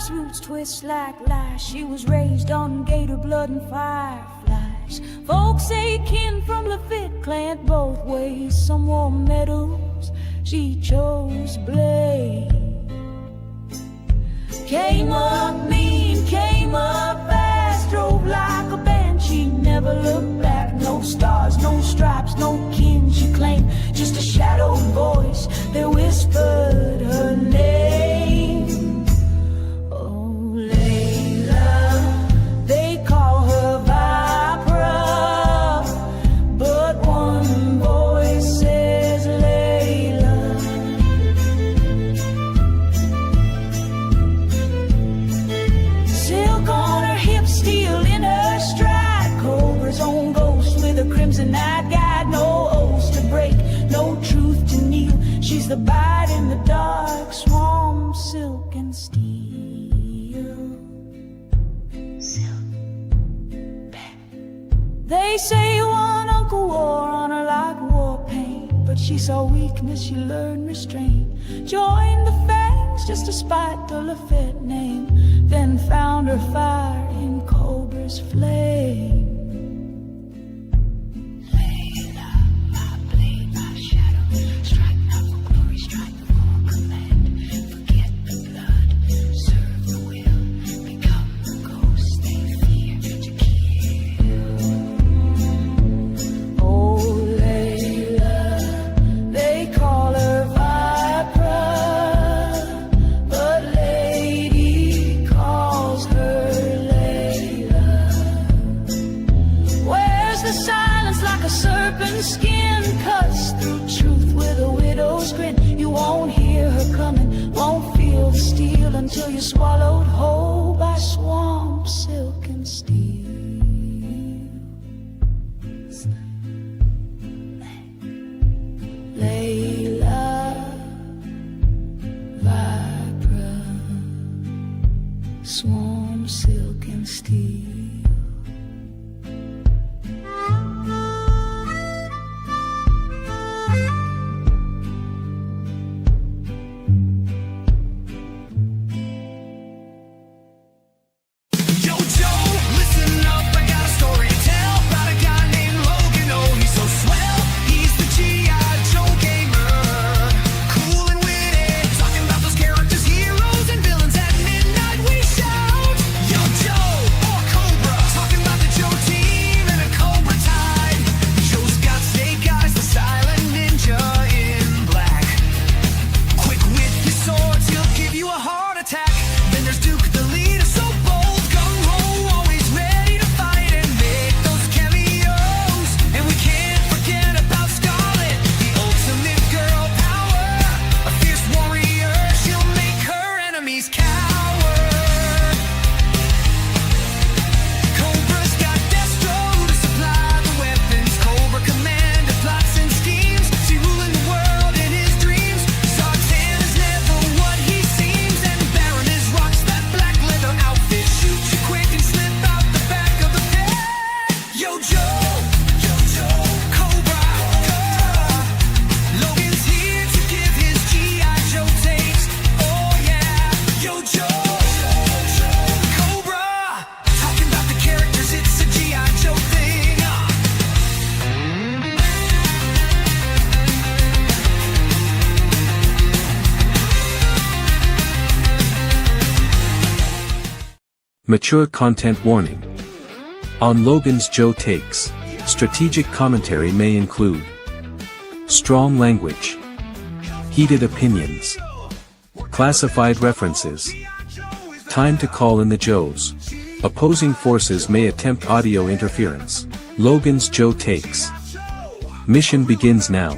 Life's roots twist like lies. She was raised on gator blood and fireflies. Folks say kin from Lafitte clant both ways. Some wore medals, she chose blade. Came up mean, came up fast, drove like a banshee, never looked back. No stars, no stripes, no kin she claimed, just a shadowed voice that whispered her name. Oh, Layla, they call her Vypra, but one voice says Layla. Silk on her hips, steel in her stride, Cobra's own ghost with a crimson night guide. No oaths to break, no truth to kneel. She's the bite in the dark, swamp, silk and steel. Silk, back. They say one uncle wore on her like war paint, but she saw weakness, she learned restraint. Joined the fangs just to spite the Lafitte name, then found her fire in Cobra's flame. Layla, my blade, my shadow, strike not for glory, strike for command. Forget the blood, serve the will, become the ghost they fear to kill. Oh, Layla, they call her Vypra, but lady calls her Layla. Where's the silence like a serpent's skin? Cuts through truth with a widow's grin. You won't hear her coming, won't feel the steel until you're swallowed whole by swamp, silk and steel. Layla, Vypra, swamp, silk and steel. Yo, Joe, listen up, I got a story to tell about a guy named Logan. Oh, he's so swell, he's the G.I. Joe gamer. Cool and witty, talking about those characters, heroes, and villains. At midnight we shout, Yo, Joe, or Cobra, talking about the Joe team and a Cobra tide. Joe's got snake eyes, the silent ninja in black. Quick with his swords, he'll give you a heart attack. Then there's Duke, the leader, so bold, gung-ho, always ready to fight and make those cameos. And we can't forget about Scarlet, the ultimate girl power. A fierce warrior, she'll make her enemies cower. Cobra's got Destro to supply the weapons. Cobra commander plots and schemes, see ruling the world in his dreams. Zartan is never what he seems, and Baron is rocks that black leather outfit. Shoots you quick and slip out the back of the pit. Yo, Joe, Cobra, Logan's here to give his G.I. Joe takes. Oh yeah, Yo, Joe, Cobra, talking about the characters, it's a G.I. Joe thing. Mature content warning. On Logan's Joe Takes, strategic commentary may include strong language, heated opinions, classified references, time to call in the Joes. Opposing forces may attempt audio interference. Logan's Joe Takes. Mission begins now.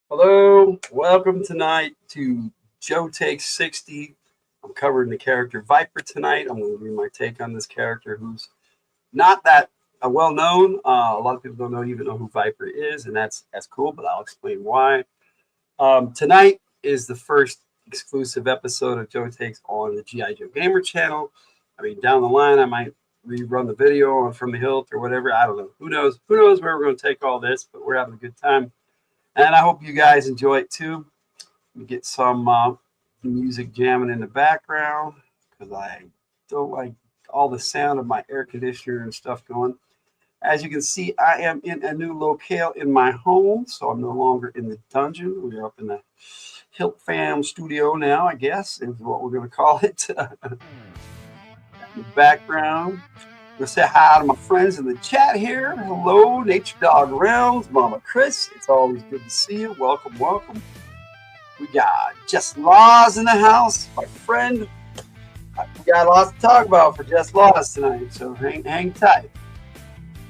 Hello, welcome tonight to Joe Takes 60. I'm covering the character Vypra tonight. I'm going to read my take on this character who's not that well known. A lot of people don't even know who Vypra is, and that's cool, but I'll explain why. Tonight is the first exclusive episode of Joe Takes on the G.I. Joe Gamer channel. I mean, down the line, I might rerun the video on From the Hilt or whatever. I don't know. Who knows? Who knows where we're going to take all this, but we're having a good time. And I hope you guys enjoy it too. We get some music jamming in the background because I don't like all the sound of my air conditioner and stuff going. As you can see, I am in a new locale in my home, so I'm no longer in the dungeon. We're up in the Hilt Fam studio now, I guess, is what we're going to call it. In the background, I'm going to say hi to my friends in the chat here. Hello, Nature Dog Realms, Mama Chris. It's always good to see you. Welcome, welcome. We got Just Laws in the house, my friend. We got lots to talk about for Just Laws tonight, so hang tight.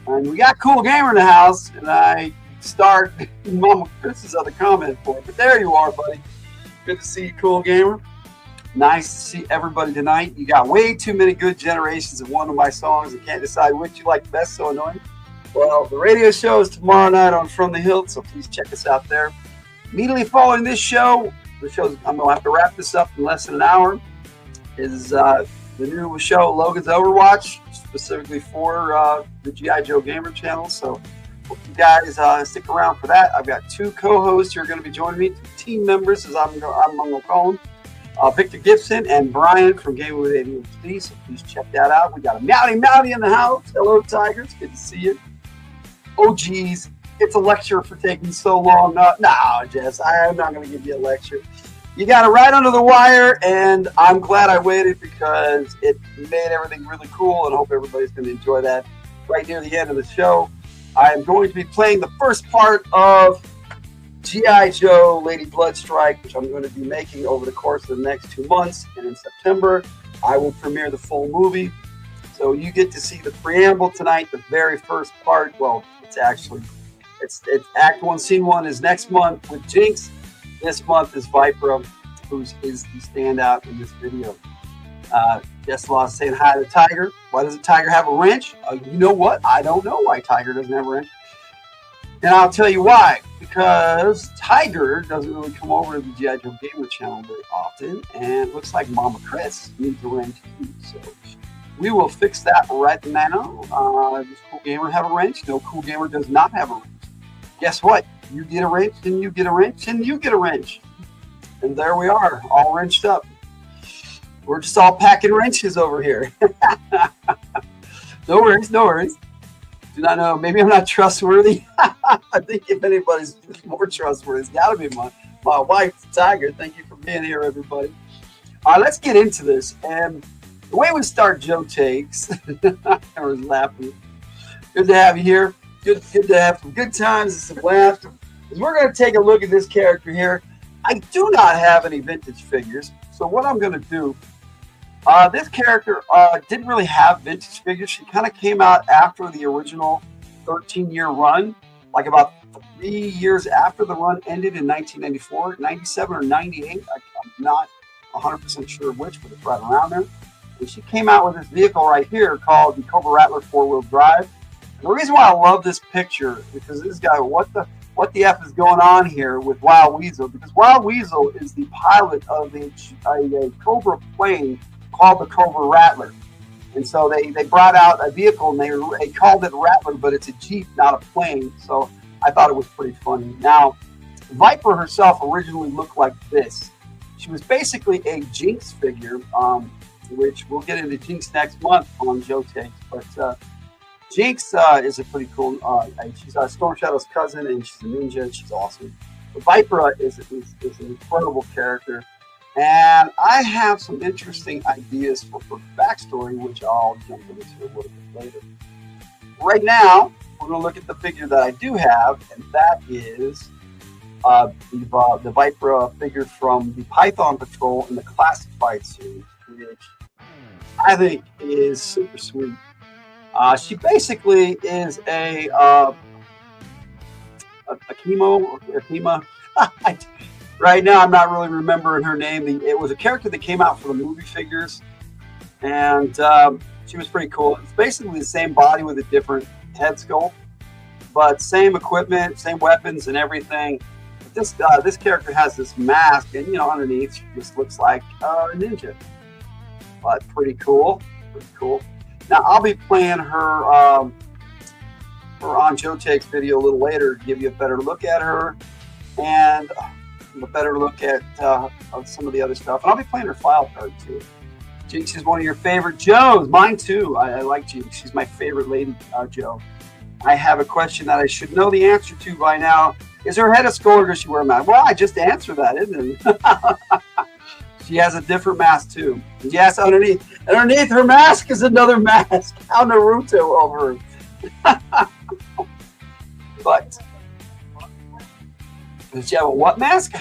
And we got Cool Gamer in the house, and I start Mama Chris's other comment for it. But there you are, buddy. Good to see you, Cool Gamer. Nice to see everybody tonight. You got way too many good generations of one of my songs. I can't decide which you like best, so annoying. Well, the radio show is tomorrow night on From the Hilt, so please check us out there. Immediately following this show, I'm going to have to wrap this up in less than an hour, is the new show, Logan's Overwatch, specifically for the G.I. Joe Gamer channel. So hope you guys stick around for that. I've got two co-hosts who are going to be joining me, two team members, as I'm going to call them, Victor Gibson and Brian from Gaming with ADHD. So please check that out. We got a Meowdy in the house. Hello, Tigers. Good to see you. Oh, geez. It's a lecture for taking so long. No, Jess, I am not going to give you a lecture. You got it right under the wire, and I'm glad I waited because it made everything really cool, and I hope everybody's going to enjoy that. Right near the end of the show, I am going to be playing the first part of G.I. Joe Lady Bloodstrike, which I'm going to be making over the course of the next 2 months, and in September, I will premiere the full movie. So you get to see the preamble tonight, the very first part. Well, it's Act 1, Scene 1 is next month with Jinx. This month is Vypra, who is the standout in this video. Just lost saying hi to Tiger. Why doesn't Tiger have a wrench? You know what? I don't know why Tiger doesn't have a wrench. And I'll tell you why. Because Tiger doesn't really come over to the G.I. Joe Gamer channel very often. And it looks like Mama Chris needs a wrench too. So we will fix that right now. Does Cool Gamer have a wrench? No, Cool Gamer does not have a wrench. Guess what? You get a wrench, and you get a wrench, and you get a wrench. And there we are, all wrenched up. We're just all packing wrenches over here. No worries, no worries. Do not know. Maybe I'm not trustworthy. I think if anybody's more trustworthy, it's got to be my wife, Tiger. Thank you for being here, everybody. All right, let's get into this. And the way we start Joe Takes, I was laughing. Good to have you here. Good to have some good times and some laughs. We're going to take a look at this character here. I do not have any vintage figures, so what I'm going to do, this character didn't really have vintage figures. She kind of came out after the original 13-year run, like about 3 years after the run ended in 1994, 97 or 98. I'm not 100% sure which, but it's right around there. And she came out with this vehicle right here called the Cobra Rattler 4-wheel drive. And the reason why I love this picture is because this guy, what the F is going on here with Wild Weasel? Because Wild Weasel is the pilot of a Cobra plane called the Cobra Rattler. And so they brought out a vehicle and they called it Rattler, but it's a Jeep, not a plane. So I thought it was pretty funny. Now, Vypra herself originally looked like this. She was basically a Jinx figure, which we'll get into Jinx next month on Joe Takes. But Jinx is a pretty cool, she's Storm Shadow's cousin, and she's a ninja, and she's awesome. But Vypra is an incredible character, and I have some interesting ideas for her backstory, which I'll jump into a little bit later. Right now, we're going to look at the figure that I do have, and that is the Vypra figure from the Python Patrol in the Classified series, which I think is super sweet. She basically is a Akima. Right now, I'm not really remembering her name. It was a character that came out for the movie figures, and she was pretty cool. It's basically the same body with a different head sculpt, but same equipment, same weapons, and everything. But this character has this mask, and underneath she just looks like a ninja. But pretty cool. Pretty cool. Now, I'll be playing her on Joe Takes video a little later to give you a better look at her. And a better look at some of the other stuff. And I'll be playing her file card too. Jinx is one of your favorite Joes. Mine too. I like Jinx. She's my favorite lady Joe. I have a question that I should know the answer to by now. Is her head a skull or does she wear a mask? Well, I just answered that, isn't it? She has a different mask too. Yes, underneath her mask is another mask. How Naruto over. But does she have a what mask?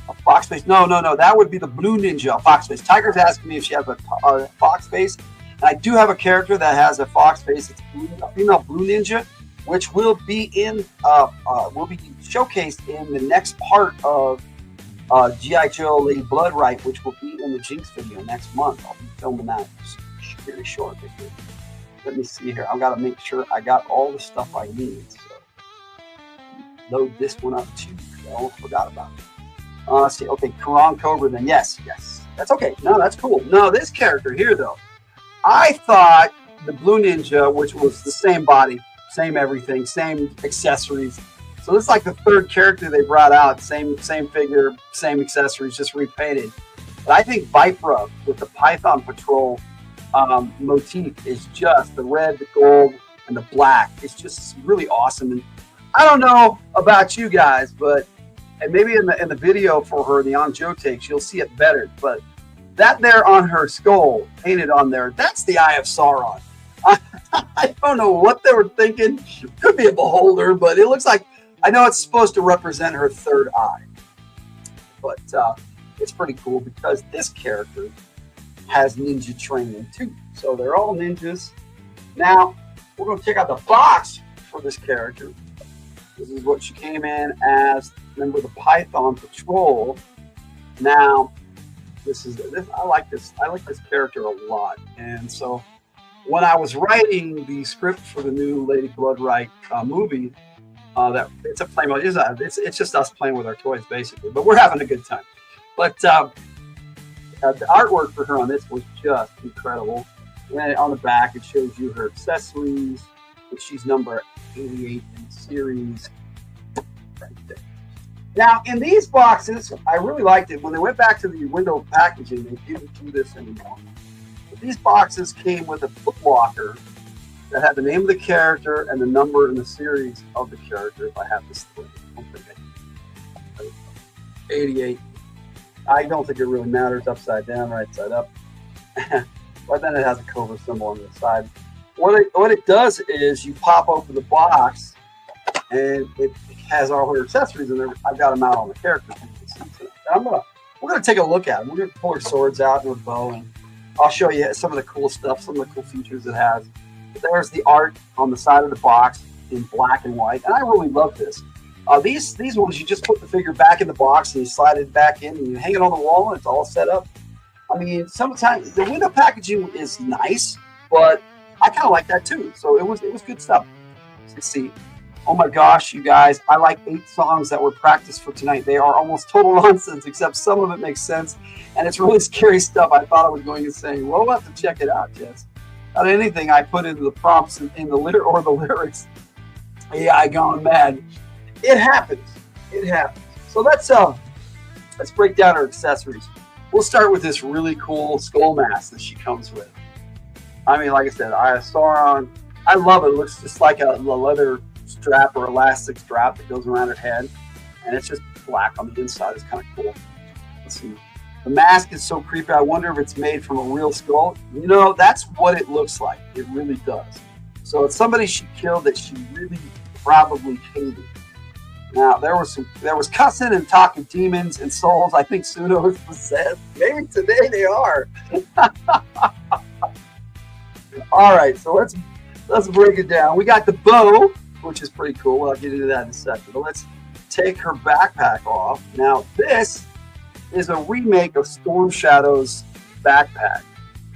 A fox face? No. That would be the blue ninja. A fox face. Tiger's asking me if she has a fox face. And I do have a character that has a fox face. It's a female blue ninja, which will be showcased in the next part of G.I. Joe Lady Bloodright, which will be in the Jinx video next month. I'll be filming that very shortly. Let me see here. I've got to make sure I got all the stuff I need. So load this one up too. I forgot about it. Let's see. Okay, Karan Cobra then. Yes. That's okay. No, that's cool. No, this character here though. I thought the Blue Ninja, which was the same body, same everything, same accessories. So this is like the third character they brought out. Same figure, same accessories, just repainted. But I think Vypra with the Python Patrol motif is just the red, the gold, and the black. It's just really awesome. And I don't know about you guys, but and maybe in the video for her, the On Joe Takes, you'll see it better. But that there on her skull, painted on there, that's the Eye of Sauron. I don't know what they were thinking. Could be a beholder, but it looks like, I know it's supposed to represent her third eye. But it's pretty cool because this character has ninja training too. So they're all ninjas. Now, we're going to check out the box for this character. This is what she came in as. Remember the Python Patrol. Now, I like this character a lot. And so when I was writing the script for the new Lady Bloodright movie, that it's a play mode. It's just us playing with our toys basically, but we're having a good time. But the artwork for her on this was just incredible. And on the back, it shows you her accessories, which she's number 88 in series. Right there. Now, in these boxes, I really liked it. When they went back to the window packaging, they didn't do this anymore. But these boxes came with a foot locker that had the name of the character and the number and the series of the character. If I have this thing, 88. I don't think it really matters upside down, right side up. But then it has a Cobra symbol on the side. What it does is you pop open the box and it has all her accessories in there. I've got them out on the character. We're gonna take a look at them. We're gonna pull her swords out and her bow, and I'll show you some of the cool stuff, some of the cool features it has. But there's the art on the side of the box in black and white, and I really love this. These ones, you just put the figure back in the box and you slide it back in and you hang it on the wall and it's all set up. I mean, sometimes the window packaging is nice, but I kind of like that too. So it was good stuff. Let's see. Oh my gosh, you guys, I like 8 songs that were practiced for tonight. They are almost total nonsense, except some of it makes sense. And it's really scary stuff. I thought I was going to say, well, we'll have to check it out, Jess. Not anything I put into the prompts in the lyrics. AI gone mad. It happens. It happens. So let's break down her accessories. We'll start with this really cool skull mask that she comes with. I mean, like I said, Eye of Sauron. I love it. It looks just like a leather strap or elastic strap that goes around her head, and it's just black on the inside. It's kind of cool. Let's see. The mask is so creepy. I wonder if it's made from a real skull. You know, that's what it looks like. It really does. So it's somebody she killed that she really probably hated. Now there was cussing and talking demons and souls. I think Suno is possessed. Maybe today they are. All right, so let's break it down. We got the bow, which is pretty cool. I'll get into that in a second. But let's take her backpack off. Now this is a remake of Storm Shadow's backpack.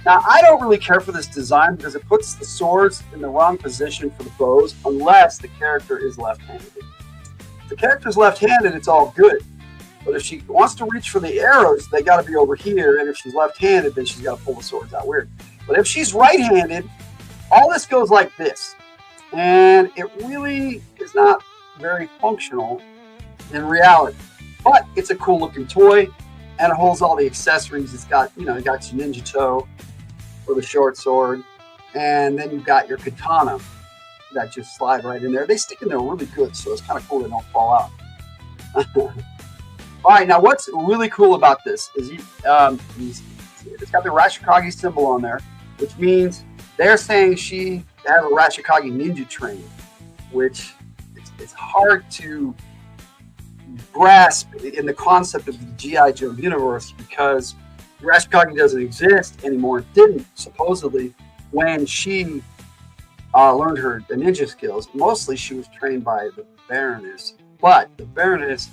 Now I don't really care for this design because it puts the swords in the wrong position for the bows unless the character is left-handed. If the character's left-handed, it's all good. But if she wants to reach for the arrows, they got to be over here. And if she's left-handed, then she's got to pull the swords out weird. But if she's right-handed, all this goes like this. And it really is not very functional in reality. But it's a cool looking toy, and it holds all the accessories. It's got, you know, it got your ninja toe for the short sword, and then you've got your katana that just slide right in there. They stick in there really good, so it's kind of cool they don't fall out. All right, now what's really cool about this is it's got the Arashikage symbol on there, which means they're saying she has a Arashikage ninja training, which it's hard to grasp in the concept of the G.I. Joe universe because Arashikage doesn't exist anymore. It didn't, supposedly, when she learned her ninja skills. Mostly she was trained by the Baroness, but the Baroness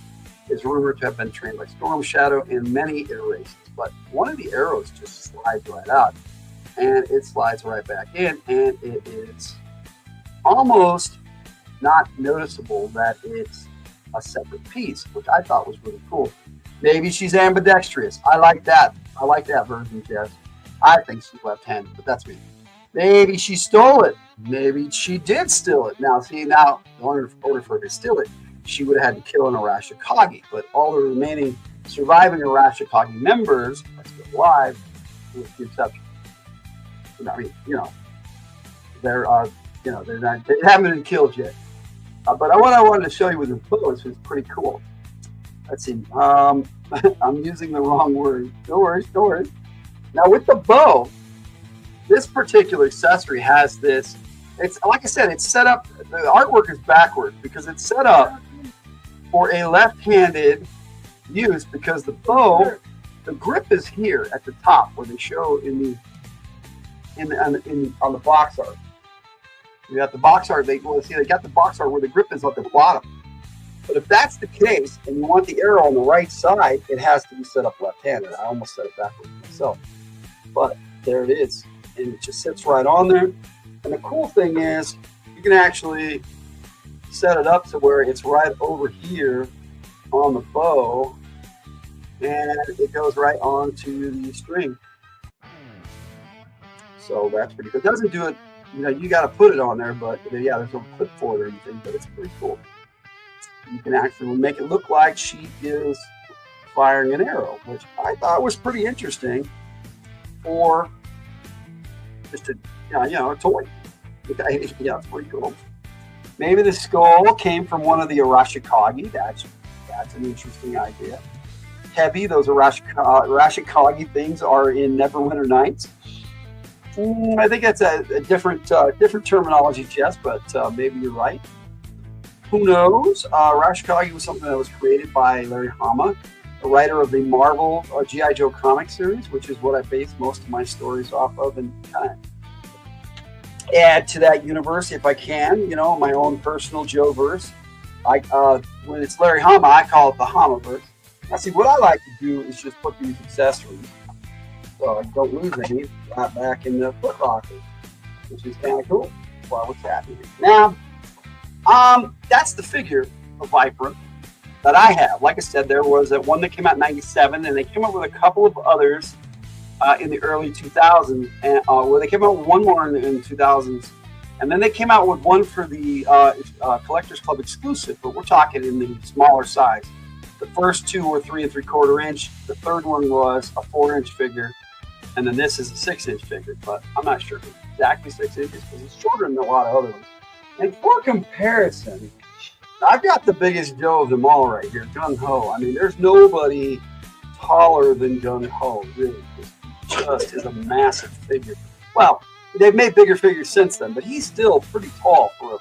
is rumored to have been trained by Storm Shadow in many iterations. But one of the arrows just slides right out, and it slides right back in, and it is almost not noticeable that it's a separate piece, which I thought was really cool. Maybe she's ambidextrous. I like that. I like that version, Jess. I think she's left-handed, but that's me. Maybe she stole it. Maybe she did steal it. Now, see, in order for her to steal it, she would have had to kill an Arashikage. But all the remaining surviving Arashikage members are still alive, with the exception. I mean, you know, they haven't been killed yet. But what I wanted to show you with the bow is pretty cool. Let's see. I'm using the wrong word. No worries, no worries. Now with the bow, this particular accessory has this. It's like I said, it's set up. The artwork is backwards because it's set up for a left-handed use because the bow, the grip is here at the top where they show on the box art. You got the box art. They got the box art where the grip is at the bottom. But if that's the case, and you want the arrow on the right side, it has to be set up left-handed. I almost set it backwards myself, but there it is, and it just sits right on there. And the cool thing is, you can actually set it up to where it's right over here on the bow, and it goes right onto the string. So that's pretty good. It doesn't do it. You know, you got to put it on there, but yeah, there's no clip for it or anything, but it's pretty cool. You can actually make it look like she is firing an arrow, which I thought was pretty interesting for just a, a toy. Yeah, it's pretty cool. Maybe the skull came from one of the Arashikage. That's an interesting idea. Heavy, those Arashikage things are in Neverwinter Nights. I think that's a different terminology, Jess, but maybe you're right. Who knows? Arashikage was something that was created by Larry Hama, the writer of the Marvel G.I. Joe comic series, which is what I base most of my stories off of, and kind of add to that universe if I can, my own personal Joe verse. When it's Larry Hama, I call it the Hama verse. Now, see, what I like to do is just put these accessories so I don't lose any right back in the foot locker, which is kind of cool. Well, what's happening now? That's the figure of Vypra that I have. Like I said, there was one that came out in '97, and they came up with a couple of others in the early 2000s, and where they came out with one more in the 2000s, and then they came out with one for the Collectors Club exclusive, but we're talking in the smaller size. The first two were 3 3/4 inch. The third one was a 4-inch figure, and then this is a 6-inch figure, but I'm not sure if it's exactly 6 inches because it's shorter than a lot of other ones. And for comparison, I've got the biggest Joe of them all right here, Gung Ho. I mean, there's nobody taller than Gung Ho, really. Just is a massive figure. Well, they've made bigger figures since then, but he's still pretty tall for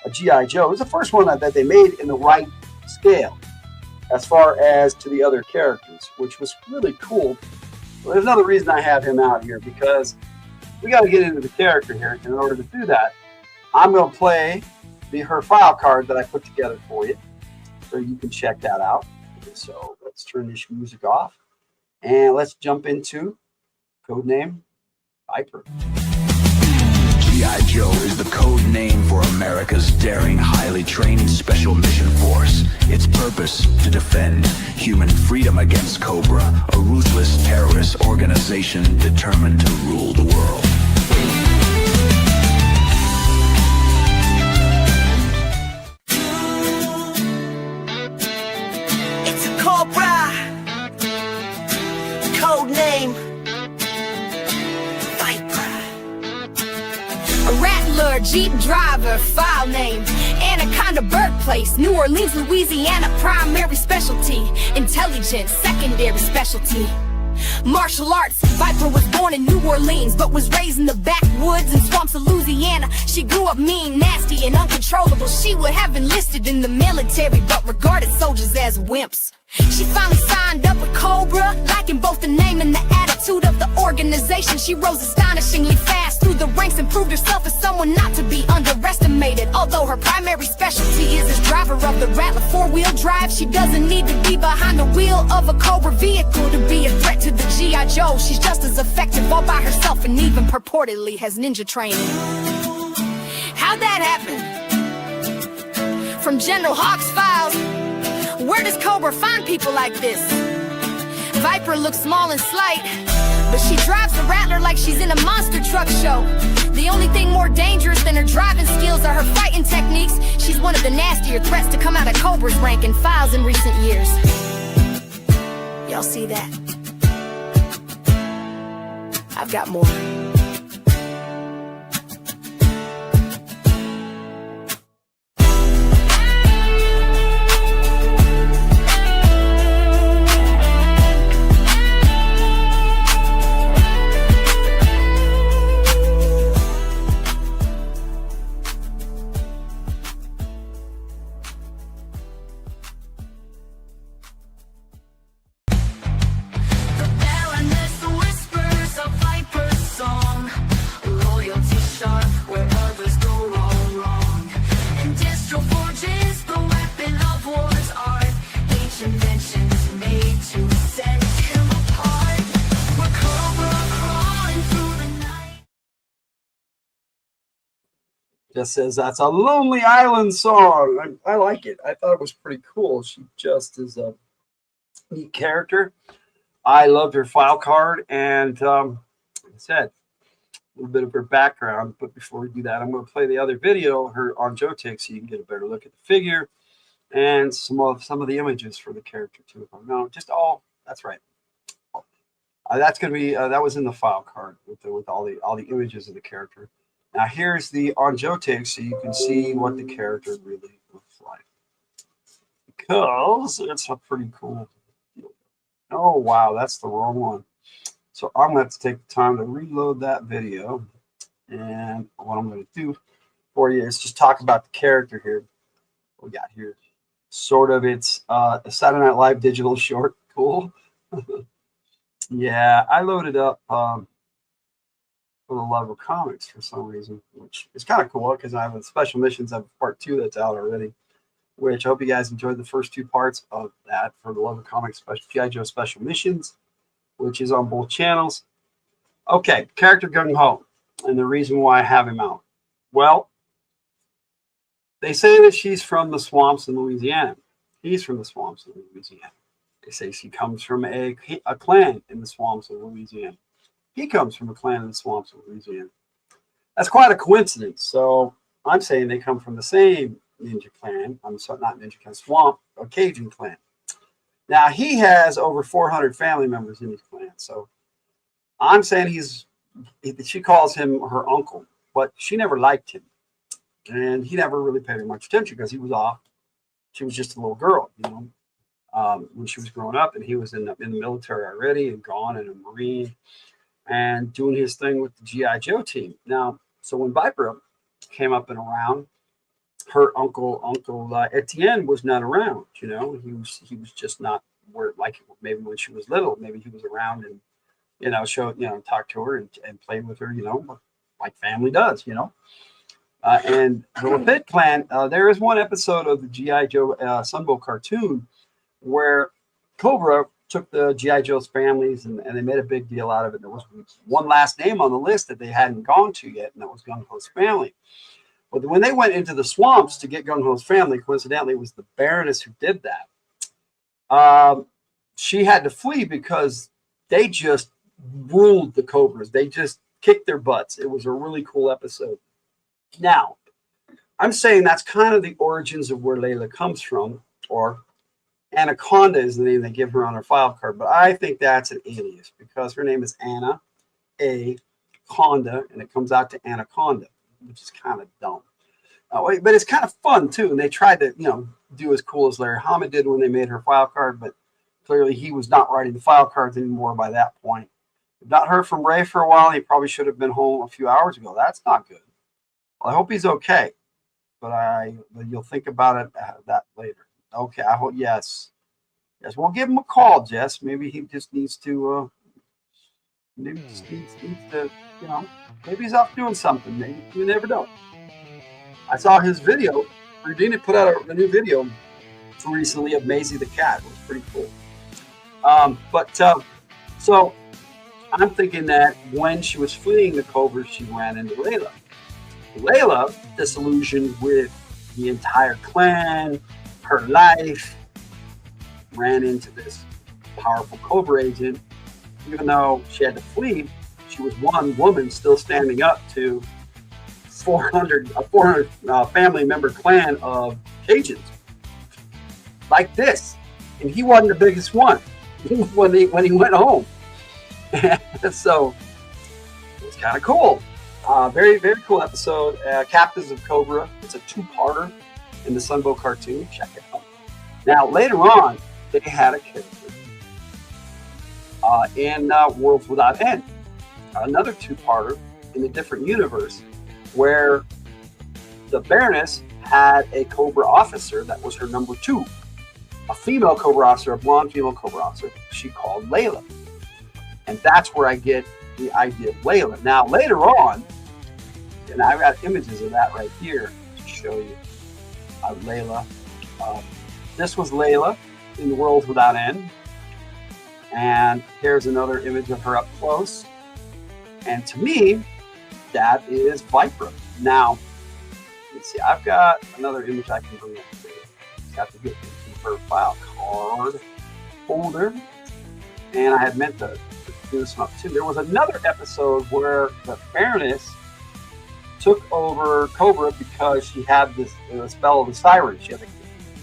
a G.I. Joe. It was the first one that they made in the right scale as far as to the other characters, which was really cool. Well, there's another reason I have him out here, because we got to get into the character here. And in order to do that, I'm going to play her file card that I put together for you, so you can check that out. So let's turn this music off, and let's jump into codename Vypra. G.I. Joe is the code name for America's daring, highly trained special mission force. Its purpose, to defend human freedom against Cobra, a ruthless terrorist organization determined to rule the world. Wrestler, Jeep driver, file name Anaconda, birthplace New Orleans, Louisiana. Primary specialty intelligence, secondary specialty martial arts. Vypra was born in New Orleans, but was raised in the backwoods and swamps of Louisiana. She grew up mean, nasty, and uncontrollable. She would have enlisted in the military, but regarded soldiers as wimps. She finally signed up with Cobra, liking both the name and the attitude of the organization. She rose astonishingly fast through the ranks and proved herself as someone not to be underestimated. Although her primary specialty is as driver of the Rattler 4-wheel drive, she doesn't need to be behind the wheel of a Cobra vehicle to be a threat to the G.I. Joe. She's just as effective all by herself and even purportedly has ninja training. How'd that happen? From General Hawk's files. Where does Cobra find people like this? Vypra looks small and slight, but she drives the Rattler like she's in a monster truck show. The only thing more dangerous than her driving skills are her fighting techniques. She's one of the nastier threats to come out of Cobra's rank and files in recent years. Y'all see that? I've got more. Just says that's a Lonely Island song. I like it. I thought it was pretty cool. She just is a neat character. I loved her file card, and like I said, a little bit of her background. But before we do that, I'm going to play the other video, her on Joe Takes, so you can get a better look at the figure and some of the images for the character too. No, just all. That's right. That's going to be that was in the file card with all the images of the character. Now here's the on Joe Takes, so you can see what the character really looks like. Because it's a pretty cool deal. Oh wow, that's the wrong one. So I'm going to have to take the time to reload that video. And what I'm going to do for you is just talk about the character here. What we got here. Sort of, it's a Saturday Night Live digital short. Cool. Yeah, I loaded up for the love of comics for some reason, which is kind of cool because I have a special missions of part 2 that's out already, which I hope you guys enjoyed the first 2 parts of that for the love of comics special G.I. Joe special missions, which is on both channels. Okay, character Gung Ho, and the reason why I have him out. Well, they say that she's from the swamps in Louisiana. He's from the swamps in Louisiana. They say she comes from a clan in the swamps of Louisiana. He comes from a clan in the swamps of Louisiana. That's quite a coincidence. So I'm saying they come from the same ninja clan. I'm sorry, not ninja clan, swamp or Cajun clan. Now he has over 400 family members in his clan. So I'm saying she calls him her uncle, but she never liked him. And he never really paid her much attention because he was off. She was just a little girl, you know, when she was growing up, and he was in the military already and gone and a Marine and doing his thing with the G.I. Joe team. Now, so when Vypra came up and around, her uncle Etienne was not around. You know, he was just not where, like maybe when she was little, maybe he was around and talked to her and played with her, you know, like family does, you know. And the Lafitte clan, there is one episode of the G.I. Joe Sunbow cartoon where Cobra took the G.I. Joe's families and they made a big deal out of it. There was one last name on the list that they hadn't gone to yet, and that was Gung Ho's family. But when they went into the swamps to get Gung Ho's family, coincidentally, it was the Baroness who did that. She had to flee because they just ruled the Cobras. They just kicked their butts. It was a really cool episode. Now, I'm saying that's kind of the origins of where Layla comes from, or Anaconda is the name they give her on her file card, but I think that's an alias because her name is Anna A. Conda, and it comes out to Anaconda. which is kind of dumb. But it's kind of fun too. And they tried to, do as cool as Larry Hama did when they made her file card, but clearly he was not writing the file cards anymore by that point. I've not heard from Ray for a while. He probably should have been home a few hours ago. That's not good. Well, I hope he's okay, but you'll think about it that later. Okay, I hope yes, we'll give him a call, Jess. Maybe he just needs to, maybe he's off doing something. Maybe you never know. I saw his video. Regina put out a new video recently of Maisie the cat. It was pretty cool. So I'm thinking that when she was fleeing the Cobras, she ran into Layla. Layla, disillusioned with the entire clan, her life, ran into this powerful Cobra agent. Even though she had to flee, she was one woman still standing up to a 400 family member clan of Cajuns like this, and he wasn't the biggest one when he went home. So it was kind of cool. Very, very cool episode. Captains of Cobra. It's a 2-parter in the Sunbow cartoon. Check it out. Now, later on, they had a character in Worlds Without End. Another 2-parter in a different universe where the Baroness had a Cobra officer that was her number 2. A female Cobra officer, a blonde female Cobra officer, she called Layla. And that's where I get the idea of Layla. Now, later on, and I've got images of that right here to show you Layla. This was Layla in the World Without End. And here's another image of her up close. And to me, that is Vypra. Now, let's see, I've got another image I can bring up to you. Got to get into her file card folder. And I had meant to do this one up too. There was another episode where the Baroness took over Cobra because she had the spell of the siren. She had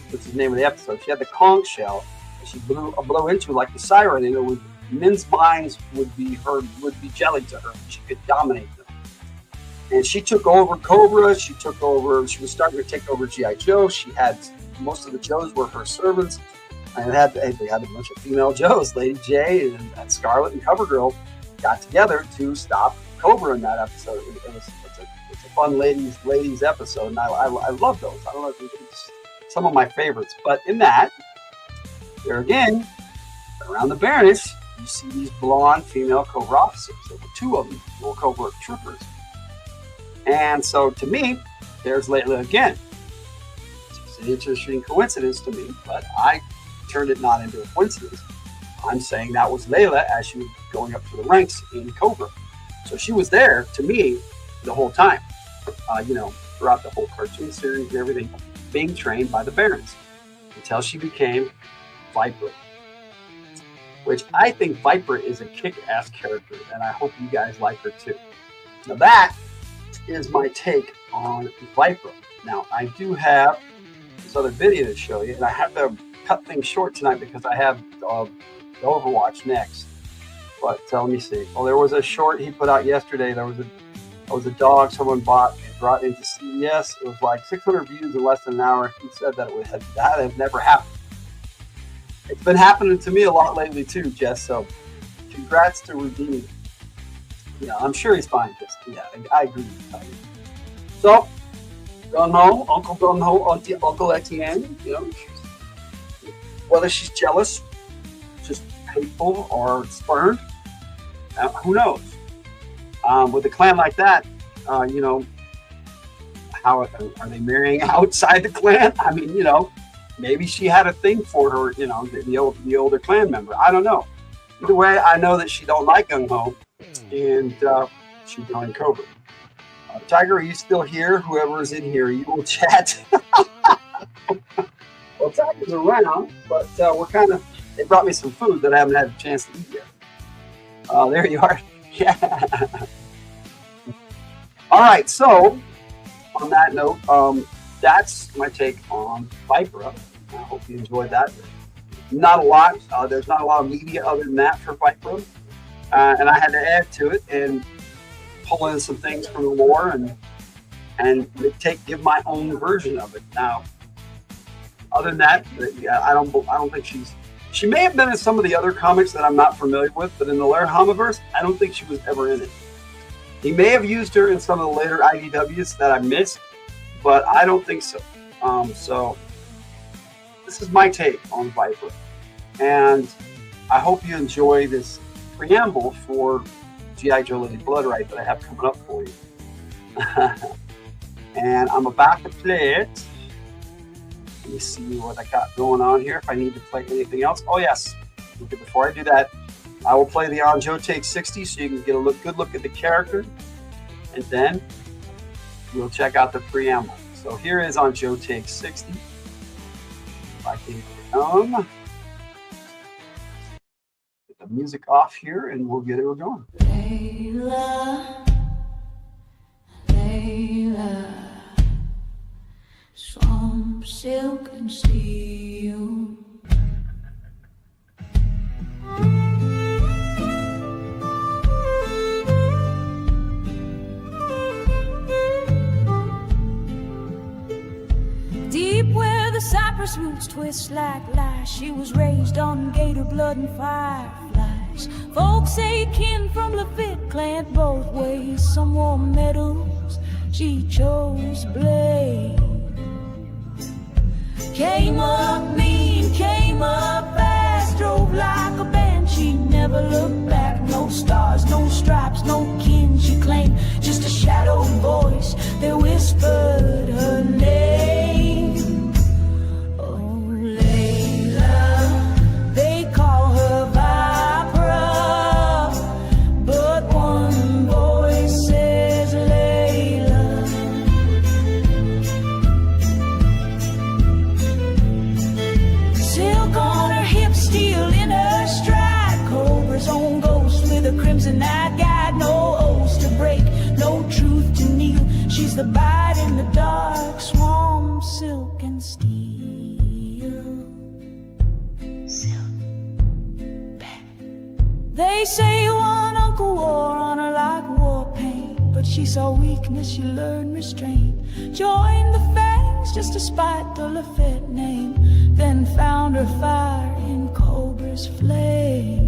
what's the name of the episode? She had the conch shell. And she blew into like the siren, and it would men's minds would be jelly to her. She could dominate them. And she took over Cobra. She was starting to take over G.I. Joe. She had most of the Joes were her servants. And they had a bunch of female Joes. Lady J and Scarlet and CoverGirl got together to stop Cobra in that episode. It's a fun ladies episode, and I love those. I don't know if it's some of my favorites. But in that, there again, around the Baroness, you see these blonde female Cobra officers. There were 2 of them, little Cobra troopers. And so to me, there's Layla again. It's an interesting coincidence to me, but I turned it not into a coincidence. I'm saying that was Layla as she was going up through the ranks in Cobra. So she was there to me the whole time, throughout the whole cartoon series and everything, being trained by the Barons until she became Vypra, which I think Vypra is a kick-ass character, and I hope you guys like her too. Now that is my take on Vypra. Now I do have this other video to show you, and I have to cut things short tonight because I have the Overwatch next. But let me see. Well, there was a short he put out yesterday. There was a dog someone bought and brought into CES. It was like 600 views in less than an hour. He said that that had never happened. It's been happening to me a lot lately too, Jess. So congrats to Rudini. Yeah, I'm sure he's fine. I agree with you. So, Gung-Ho, Uncle Gung-Ho, Uncle Etienne, whether she's jealous, just hateful, or spurned, who knows? With a clan like that, how are they marrying outside the clan? I mean, maybe she had a thing for her, the older clan member. I don't know. Either way, I know that she don't like Gung-Ho, and she joined Cobra. Tiger, are you still here? Whoever is in here, you will chat. Well, Tiger's around, but they brought me some food that I haven't had a chance to eat yet. There you are. Yeah. All right, so on that note, that's my take on Vypra. I hope you enjoyed that. Not a lot. There's not a lot of media other than that for Vypra. And I had to add to it and pull in some things from the lore and and give my own version of it. Now, other than that, yeah, I don't think she may have been in some of the other comics that I'm not familiar with, but in the Laird Hamaverse, I don't think she was ever in it. He may have used her in some of the later IDWs that I missed, but I don't think so. So this is my take on Vypra, and I hope you enjoy this preamble for G.I. Joe Lady Bloodright that I have coming up for you. And I'm about to play it. Let me see what I got going on here, if I need to play anything else. Oh yes, okay, before I do that, I will play the On Joe Take 60 so you can get a good look at the character, and then we'll check out the preamble. So here is On Joe Take 60. If I can get the music off here and we'll get it going. Layla, Layla, swamp, silk, and steel. Deep where the cypress roots twist like lies, she was raised on gator blood and fireflies. Folks say kin from Lafitte clan both ways. Some wore medals, she chose blade. Came up mean, came up fast, drove like a banshee, never looked back. No stars, no stripes, no kin she claimed, just a shadow voice that whispered her name. Oh, Layla, they call her Vypra, but one voice says Layla. Silk on her hips, steel in her stride, Cobra's own ghost with a crimson night guide. No oaths to break, no truth to kneel. She's the bite in the dark, swamp, silk, and steel. Silk, back. They say one uncle wore on her like war paint, but she saw weakness, she learned restraint. Joined the fangs just to spite the Lafitte name, then found her fire in Cobra's flame.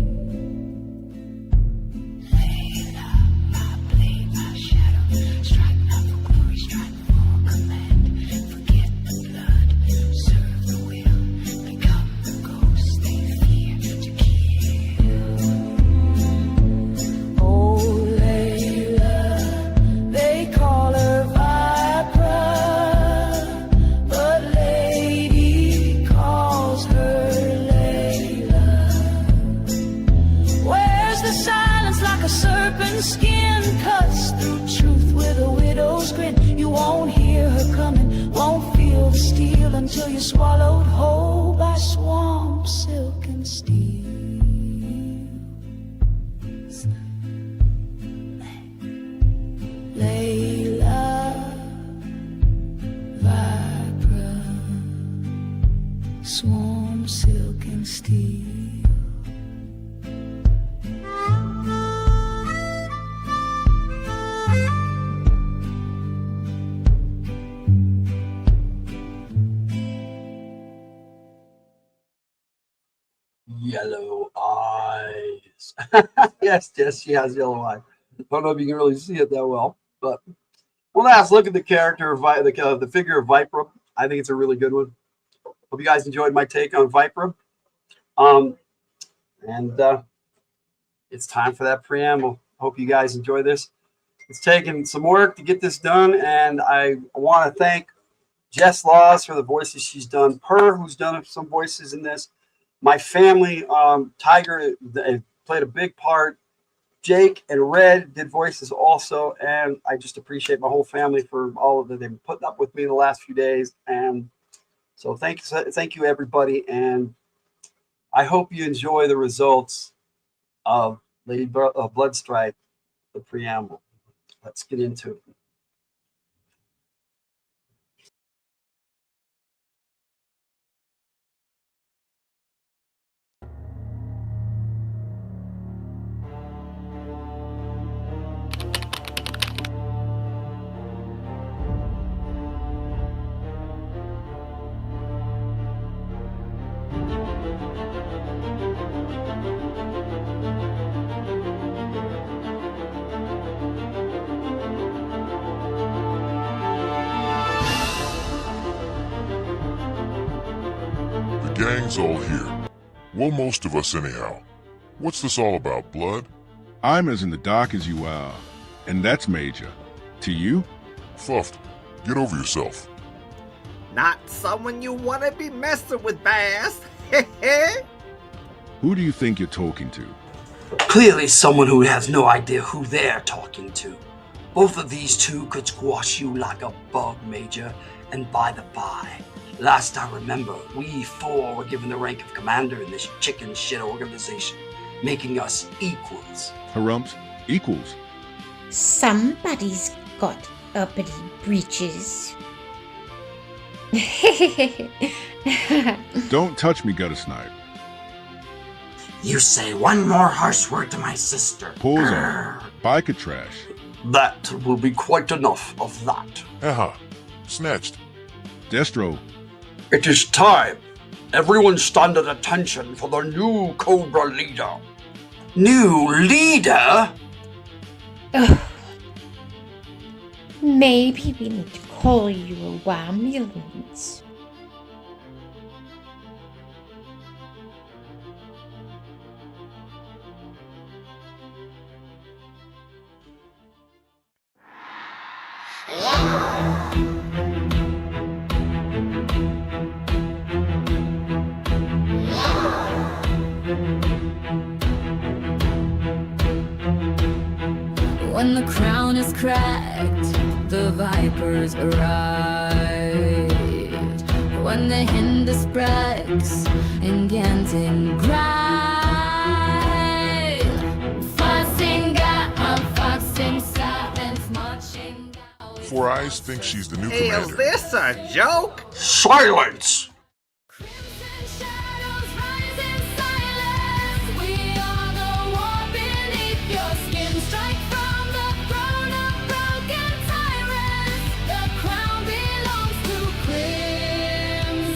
Skin cuts through truth with a widow's grin. You won't hear her coming, won't feel the steel until you're swallowed whole by swamp, silk, and steel. Layla, Vypra, swamp, silk, and steel. Yellow eyes. Yes, she has yellow eyes. Don't know if you can really see it that well, but well, let's look at the character of the figure of Vypra. I think it's a really good one. Hope you guys enjoyed my take on Vypra. It's time for that preamble. Hope you guys enjoy this. It's taken some work to get this done, and I want to thank Jess Laws for the voices she's done. Per, who's done some voices in this. My family, Tiger played a big part. Jake and Red did voices also, and I just appreciate my whole family for all of that they've been putting up with me the last few days. And so thank you everybody, and I hope you enjoy the results of Lady Bloodstripe, the preamble. Let's get into it. The gang's all here. Well, most of us anyhow. What's this all about, blood? I'm as in the dark as you are, and that's major. To you? Fuffed, get over yourself. Not someone you want to be messing with, Bass. Who do you think you're talking to? Clearly someone who has no idea who they're talking to. Both of these two could squash you like a bug, Major. And by the by, last I remember, we four were given the rank of commander in this chicken shit organization, making us equals. Harumps? Equals? Somebody's got uppity breeches. Don't touch me, gutter snipe. You say one more harsh word to my sister. Pulls on. Biker trash. That will be quite enough of that. Aha, snatched. Destro. It is time. Everyone stand at attention for the new Cobra leader. New leader? Ugh. Maybe we need to call you a ambulance. When the crown is cracked, the vipers arrive. When the hinder spreads in Ganton grind, fussing got a foxing silence marching down. Four Eyes thinks she's the new Hey, is commander. this a joke? Silence! Crimson shadows rise in silence. We are the war beneath your skin. Strike from the throne of broken tyrants. The crown belongs to Crimson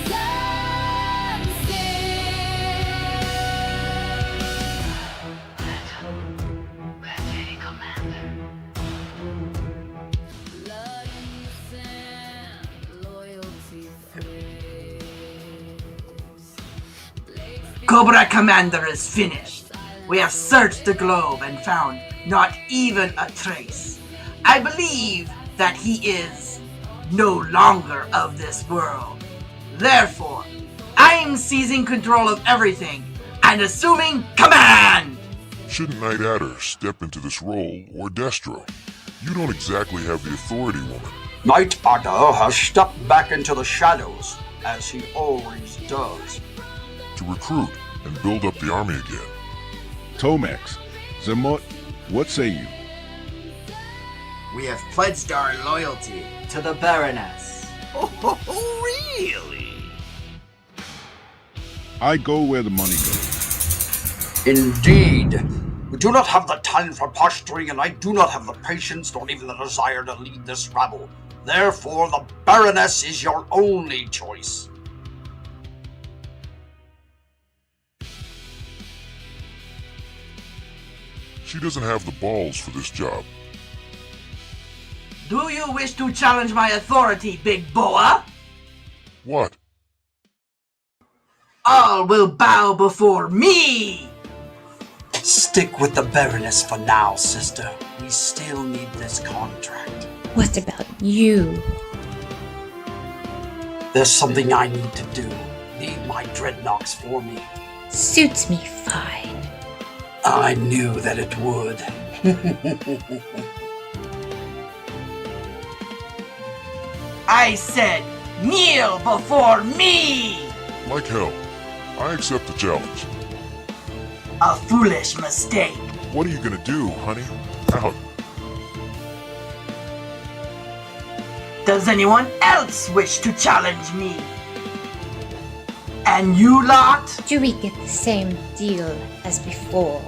Blood and sand, loyalty craves. Cobra Commander is finished. We have searched the globe and found not even a trace. I believe that he is no longer of this world. Therefore, I am seizing control of everything and assuming command! Shouldn't Night Adder step into this role, or Destro? You don't exactly have the authority, woman. Night Adder has stepped back into the shadows, as he always does. To recruit and build up the army again. Tomax. Zemot. What say you? We have pledged our loyalty to the Baroness. Oh, really? I go where the money goes. Indeed. We do not have the time for posturing, and I do not have the patience nor even the desire to lead this rabble. Therefore, the Baroness is your only choice. She doesn't have the balls for this job. Do you wish to challenge my authority, Big Boa? What? All will bow before me! Stick with the Baroness for now, sister. We still need this contract. What about you? There's something I need to do. Lead my dreadnoks for me. Suits me fine. I knew that it would. I said, kneel before me! Like hell. I accept the challenge. A foolish mistake. What are you gonna do, honey? Out. Does anyone else wish to challenge me? And you lot? Do we get the same deal as before?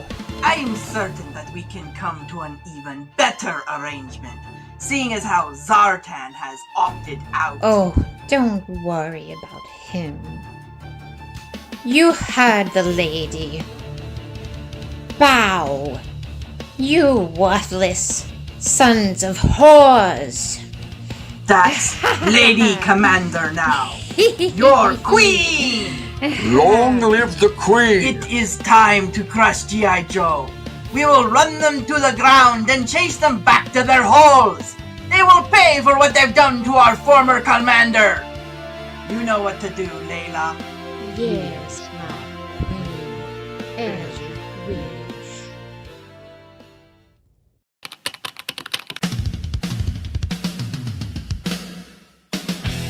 I am certain that we can come to an even better arrangement, seeing as how Zartan has opted out. Oh, don't worry about him. You heard the lady. Bow. You worthless sons of whores. That's Lady Commander now. Your queen! Long live the Queen! It is time to crush G.I. Joe. We will run them to the ground and chase them back to their holes. They will pay for what they've done to our former commander. You know what to do, Layla. Yes, my queen. As you wish.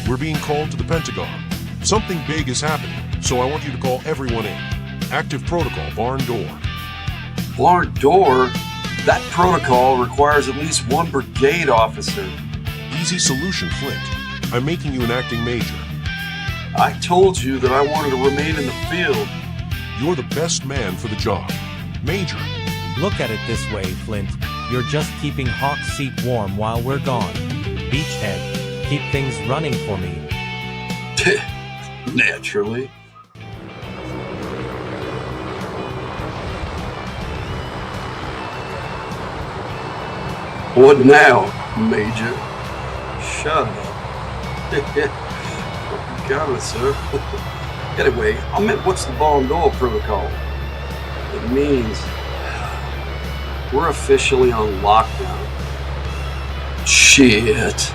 We're being called to the Pentagon. Something big is happening, so I want you to call everyone in. Active protocol, barn door. Barn door? That protocol requires at least one brigade officer. Easy solution, Flint. I'm making you an acting major. I told you that I wanted to remain in the field. You're the best man for the job. Major. Look at it this way, Flint. You're just keeping Hawk's seat warm while we're gone. Beachhead, keep things running for me. Naturally. What now, Major? Shut up. You got it, sir. Anyway, I meant what's the barn door protocol? It means we're officially on lockdown. Shit.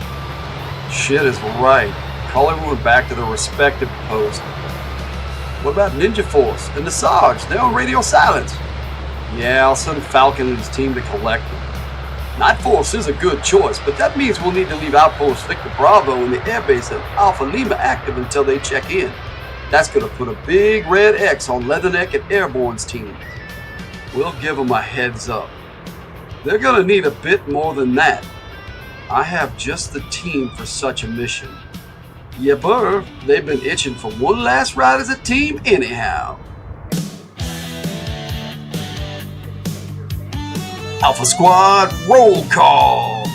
Shit is right. Call everyone back to their respective posts. What about Ninja Force and the Sarge? They're on radio silence. Yeah, I'll send Falcon and his team to collect them. Night Force is a good choice, but that means we'll need to leave Outpost Victor Bravo and the airbase at Alpha Lima active until they check in. That's going to put a big red X on Leatherneck and Airborne's team. We'll give them a heads up. They're going to need a bit more than that. I have just the team for such a mission. Yeah, Burr, they've been itching for one last ride as a team anyhow. Alpha Squad, roll call.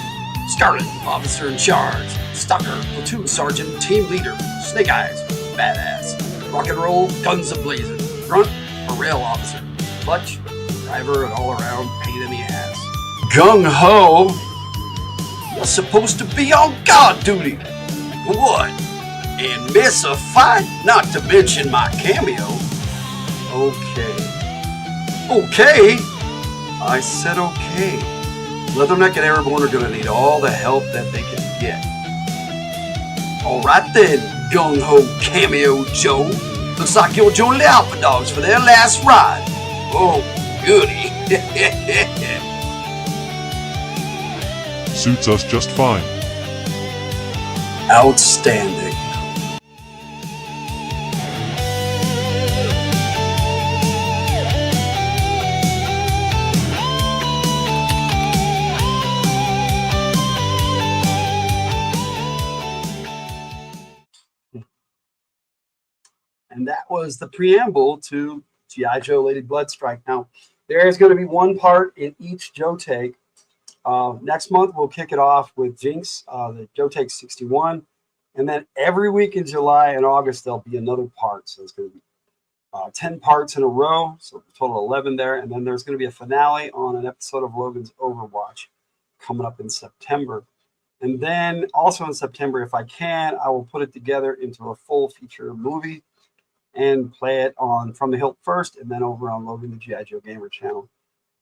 Scarlet, officer in charge. Stalker, platoon sergeant, team leader. Snake Eyes, badass. Rock and roll, guns a-blazing. Grunt, a rail officer. Clutch, driver, and all-around pain in the ass. Gung-ho, you're supposed to be on guard duty. What? And miss a fight? Not to mention my cameo. Okay. Okay? I said okay. Leatherneck and Airborne are gonna need all the help that they can get. Alright then, Gung-Ho Cameo Joe. Looks like you'll join the Alpha Dogs for their last ride. Oh, goody. Suits us just fine. Outstanding. And that was the preamble to G.I. Joe Lady Bloodstrike. Now, there is going to be one part in each Joe Take. Next month, we'll kick it off with Jinx, the Joe Take 61. And then every week in July and August, there'll be another part. So it's going to be 10 parts in a row, so a total of 11 there. And then there's going to be a finale on an episode of Logan's Overwatch coming up in September. And then also in September, if I can, I will put it together into a full feature movie and play it on From the Hilt first and then over on Logan, the G.I. Joe Gamer channel.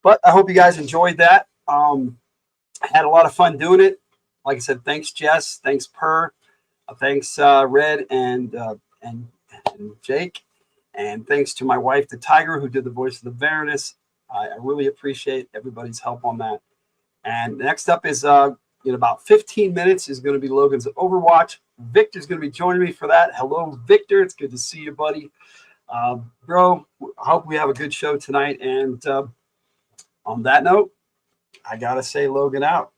But I hope you guys enjoyed that. I had a lot of fun doing it. Like I said, thanks, Jess. Thanks, Per. Thanks, Red and Jake. And thanks to my wife, the Tiger, who did the voice of the Baroness. I really appreciate everybody's help on that. And next up is in about 15 minutes is going to be Logan's Overwatch. Victor's going to be joining me for that. Hello, Victor. It's good to see you, buddy. Bro, I hope we have a good show tonight. And on that note, I got to say Logan out.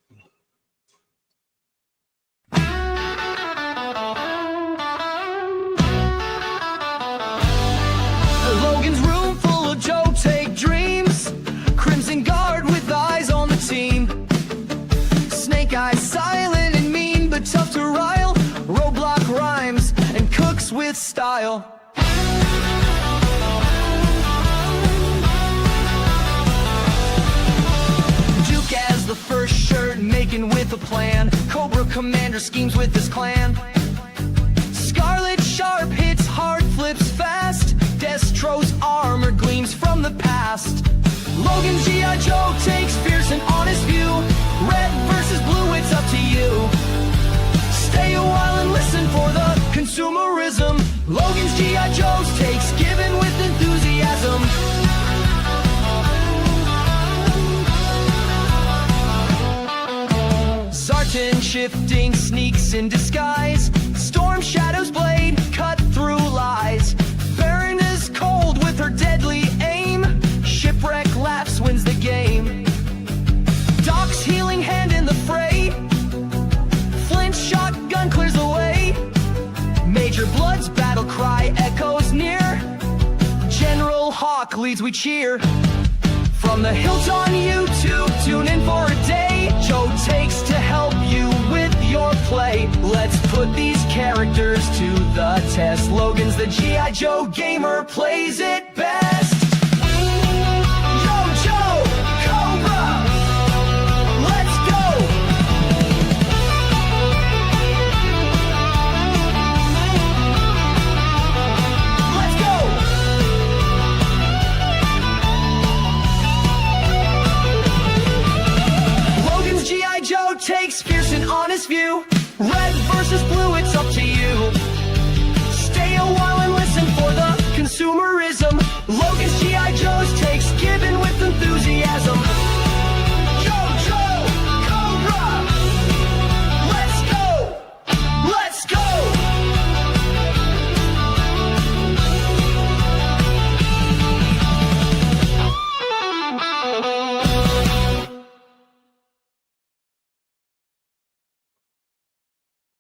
Logan's room full of Joe Take dreams. Crimson Guard with eyes on the team. Snake Eyes silent and mean, but tough to rile. Roadblock rhymes and cooks with style. the first shirt, making with a plan. Cobra Commander schemes with his clan. Scarlet Sharp hits hard, flips fast. Destro's armor gleams from the past. Logan's G.I. Joe takes fierce and honest view. Red versus blue, it's up to you. Stay a while and listen for the consumerism. Logan's G.I. Joe's takes given with enthusiasm. Zartan shifting sneaks in disguise. Storm Shadow's blade cut through lies. Baron is cold with her deadly aim. Shipwreck laughs, wins the game. Doc's healing hand in the fray. Flint shotgun clears the way. Major Blood's battle cry echoes near. General Hawk leads, we cheer. From the hilt on YouTube, tune in for a day. Joe takes to help you with your play. Let's put these characters to the test. Logan's the G.I. Joe gamer, plays it best. Yo, Joe, Cobra, let's go. Let's go. Logan's G.I. Joe takes fierce and honest view. Red versus blue,